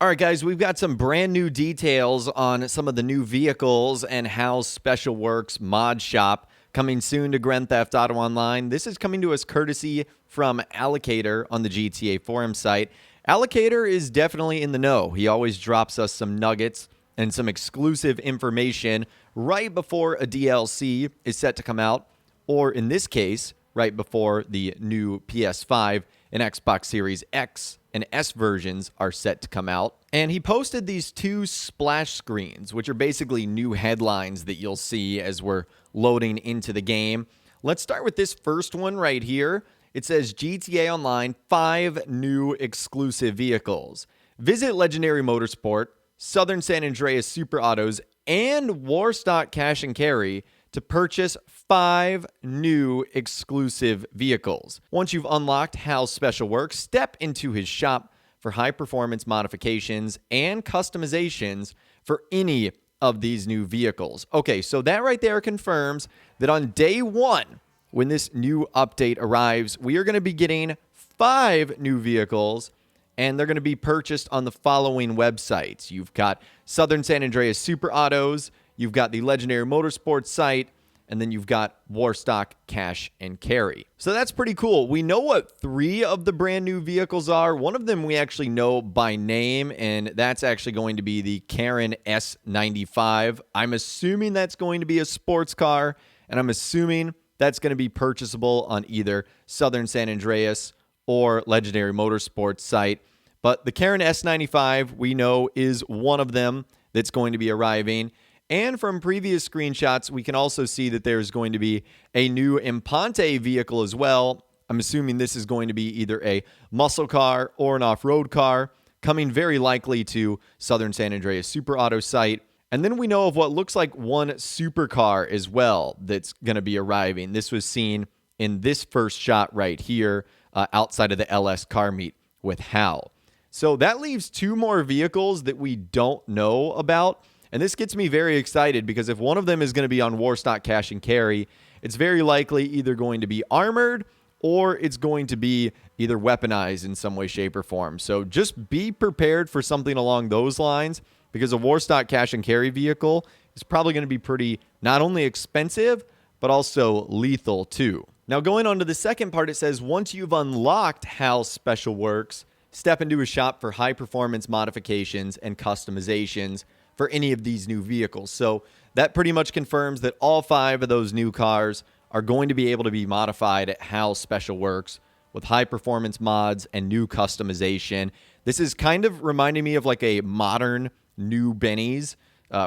All right, guys, we've got some brand new details on some of the new vehicles and Hals Special Works mod shop coming soon to Grand Theft Auto Online. This is coming to us courtesy from Allocator on the GTA forum site. Allocator is definitely in the know. He always drops us some nuggets and some exclusive information right before a DLC is set to come out, or in this case, right before the new PS5 and Xbox Series X and S versions are set to come out. And he posted these two splash screens, which are basically new headlines that you'll see as we're loading into the game. Let's start with this first one right here. It says GTA Online 5 new exclusive vehicles. Visit Legendary Motorsport, Southern San Andreas Super Autos, and Warstock Cash and Carry to purchase 5 new exclusive vehicles. Once you've unlocked Hal's Special Works, step into his shop for high-performance modifications and customizations for any of these new vehicles. Okay, so that right there confirms that on day one, when this new update arrives, we are going to be getting 5 new vehicles, and they're going to be purchased on the following websites. You've got Southern San Andreas Super Autos, you've got the Legendary Motorsports site, and then you've got Warstock Cash and Carry. So that's pretty cool. We know what 3 of the brand new vehicles are. One of them we actually know by name, and that's actually going to be the Karin S95. I'm assuming that's going to be a sports car, and I'm assuming that's going to be purchasable on either Southern San Andreas or Legendary Motorsports site. But the Karin S95 we know is one of them that's going to be arriving. And from previous screenshots, we can also see that there's going to be a new Impante vehicle as well. I'm assuming this is going to be either a muscle car or an off-road car, coming very likely to Southern San Andreas Super Auto site. And then we know of what looks like one supercar as well that's going to be arriving. This was seen in this first shot right here outside of the LS car meet with Hal. So that leaves 2 more vehicles that we don't know about. And this gets me very excited because if one of them is going to be on Warstock Cash and Carry, it's very likely either going to be armored or it's going to be either weaponized in some way, shape, or form. So just be prepared for something along those lines because a Warstock Cash and Carry vehicle is probably going to be pretty not only expensive, but also lethal too. Now going on to the second part, it says once you've unlocked Hal's Special Works, step into a shop for high-performance modifications and customizations for any of these new vehicles. So that pretty much confirms that all 5 of those new cars are going to be able to be modified at Hal's Special Works with high-performance mods and new customization. This is kind of reminding me of like a modern new Benny's.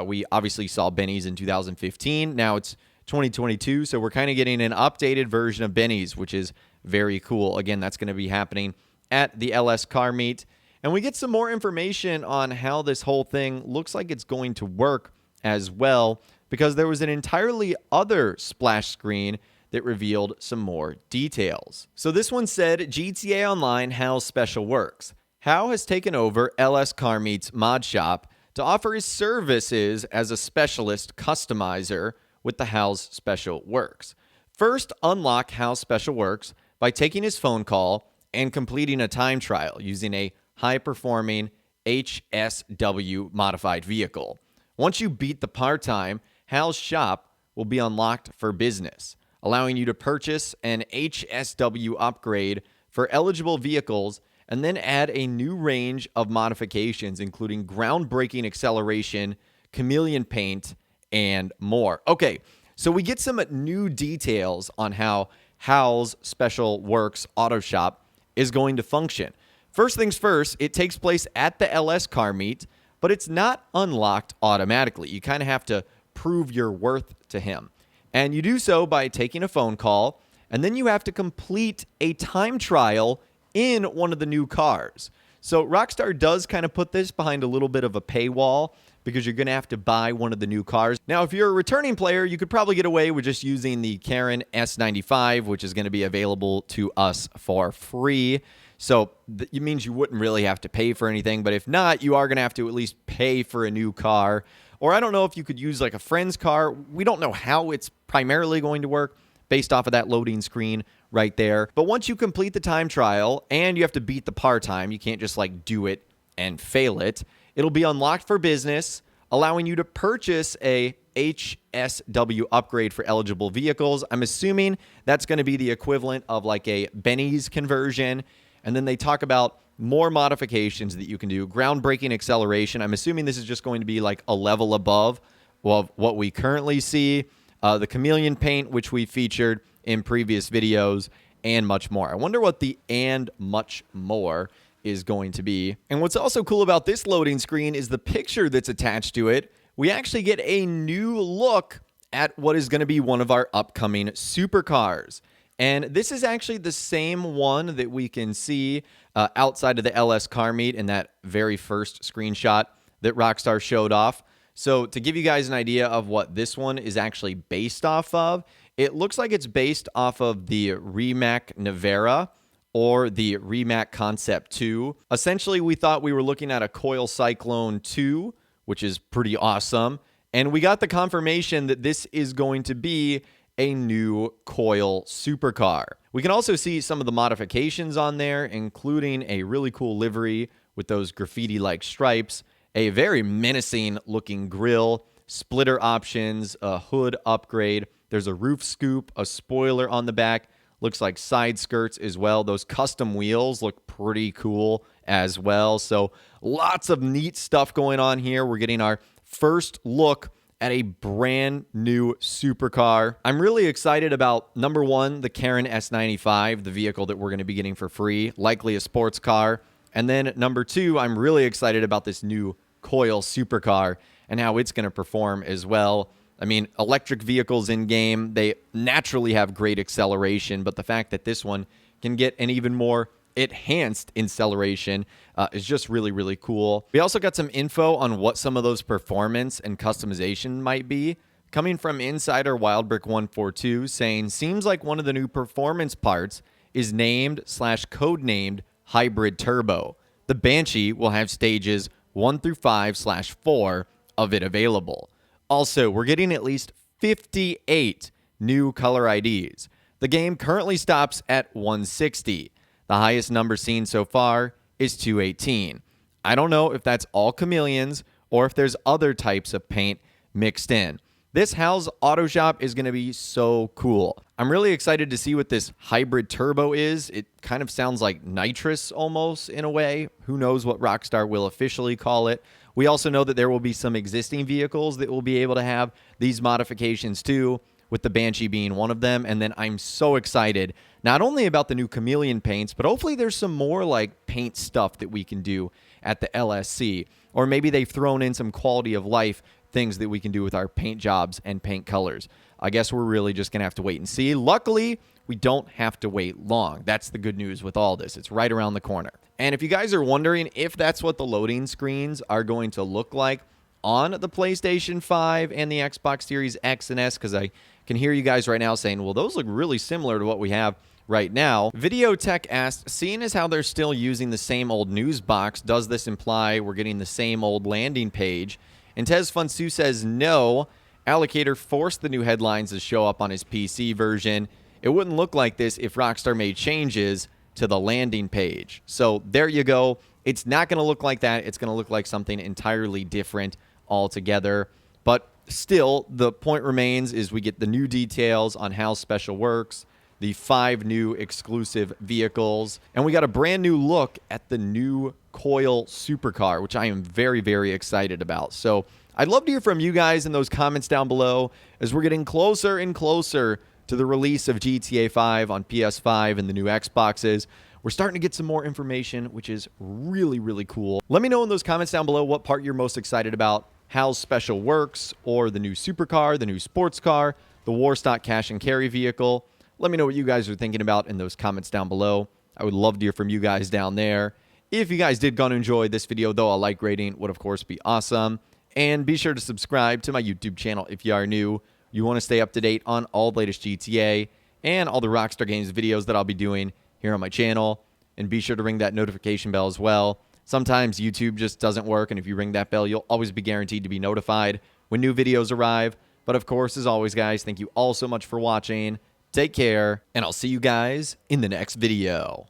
We obviously saw Benny's in 2015. Now it's 2022, so we're kind of getting an updated version of Benny's, which is very cool. Again, that's going to be happening at the LS car meet. And we get some more information on how this whole thing looks like it's going to work as well, because there was an entirely other splash screen that revealed some more details. So this one said, GTA Online Hal's Special Works. Hal has taken over LS Car Meet's mod shop to offer his services as a specialist customizer with the Hal's Special Works. First, unlock Hal's Special Works by taking his phone call and completing a time trial using a high-performing HSW modified vehicle. Once you beat the par time, Hal's shop will be unlocked for business, allowing you to purchase an HSW upgrade for eligible vehicles and then add a new range of modifications, including groundbreaking acceleration, chameleon paint, and more. Okay, so we get some new details on how Hal's Special Works Auto Shop is going to function. First things first, it takes place at the LS car meet, but it's not unlocked automatically. You kind of have to prove your worth to him. And you do so by taking a phone call, and then you have to complete a time trial in one of the new cars. So Rockstar does kind of put this behind a little bit of a paywall because you're going to have to buy one of the new cars. Now, if you're a returning player, you could probably get away with just using the Karin S95, which is going to be available to us for free. So it means you wouldn't really have to pay for anything. But if not, you are going to have to at least pay for a new car. Or I don't know if you could use like a friend's car. We don't know how it's primarily going to work based off of that loading screen right there. But once you complete the time trial and you have to beat the par time, you can't just like do it and fail it. It'll be unlocked for business, allowing you to purchase a HSW upgrade for eligible vehicles. I'm assuming that's going to be the equivalent of like a Benny's conversion. And then they talk about more modifications that you can do. Groundbreaking acceleration. I'm assuming this is just going to be like a level above what we currently see. The chameleon paint, which we featured in previous videos, and much more. I wonder what the "and much more" is going to be. And what's also cool about this loading screen is the picture that's attached to it. We actually get a new look at what is going to be one of our upcoming supercars. And this is actually the same one that we can see outside of the LS car meet in that very first screenshot that Rockstar showed off. So to give you guys an idea of what this one is actually based off of, it looks like it's based off of the Rimac Nevera or the Rimac Concept 2. Essentially, we thought we were looking at a Coil Cyclone 2, which is pretty awesome. And we got the confirmation that this is going to be a new Coil Supercar. We can also see some of the modifications on there, including a really cool livery with those graffiti-like stripes, a very menacing looking grille, splitter options, a hood upgrade. There's a roof scoop, a spoiler on the back. Looks like side skirts as well. Those custom wheels look pretty cool as well. So lots of neat stuff going on here. We're getting our first look at a brand new supercar. I'm really excited about, number one, the Karin S95, the vehicle that we're going to be getting for free, likely a sports car. And then number two, I'm really excited about this new Coil Supercar and how it's going to perform as well. I mean, electric vehicles in game, they naturally have great acceleration, but the fact that this one can get an even more enhanced acceleration is just really, really cool. We also got some info on what some of those performance and customization might be. Coming from Insider Wildbrick142 saying, seems like one of the new performance parts is named/codenamed Hybrid Turbo. The Banshee will have stages 1 through 5/4 of it available. Also, we're getting at least 58 new color IDs. The game currently stops at 160. The highest number seen so far is 218. I don't know if that's all chameleons or if there's other types of paint mixed in. This Hals Auto Shop is going to be so cool. I'm really excited to see what this Hybrid Turbo is. It kind of sounds like nitrous almost in a way. Who knows what Rockstar will officially call it. We also know that there will be some existing vehicles that will be able to have these modifications too, with the Banshee being one of them. And then I'm so excited not only about the new chameleon paints, but hopefully there's some more like paint stuff that we can do at the LSC. Or maybe they've thrown in some quality of life things that we can do with our paint jobs and paint colors. I guess we're really just going to have to wait and see. Luckily, we don't have to wait long. That's the good news with all this. It's right around the corner. And if you guys are wondering if that's what the loading screens are going to look like on the PlayStation 5 and the Xbox Series X and S, because I can hear you guys right now saying, well, those look really similar to what we have right now. Videotech asked, seeing as how they're still using the same old news box, does this imply we're getting the same old landing page? And Tez Funsu says, no. Allocator forced the new headlines to show up on his PC version. It wouldn't look like this if Rockstar made changes to the landing page. So there you go. It's not going to look like that. It's going to look like something entirely different altogether. But still, the point remains is we get the new details on how Special works, the 5 new exclusive vehicles, and we got a brand new look at the new Coil Supercar, which I am very, very excited about. So I'd love to hear from you guys in those comments down below as we're getting closer and closer to the release of GTA 5 on PS5 and the new Xboxes. We're starting to get some more information, which is really, really cool. Let me know in those comments down below what part you're most excited about, how Special works, or the new supercar, the new sports car, the Warstock cash and carry vehicle. Let me know what you guys are thinking about in those comments down below. I would love to hear from you guys down there. If you guys did gonna enjoy this video, though, a like rating would, of course, be awesome. And be sure to subscribe to my YouTube channel if you are new. You want to stay up to date on all the latest GTA and all the Rockstar Games videos that I'll be doing here on my channel. And be sure to ring that notification bell as well. Sometimes YouTube just doesn't work, and if you ring that bell, you'll always be guaranteed to be notified when new videos arrive. But of course, as always, guys, thank you all so much for watching. Take care, and I'll see you guys in the next video.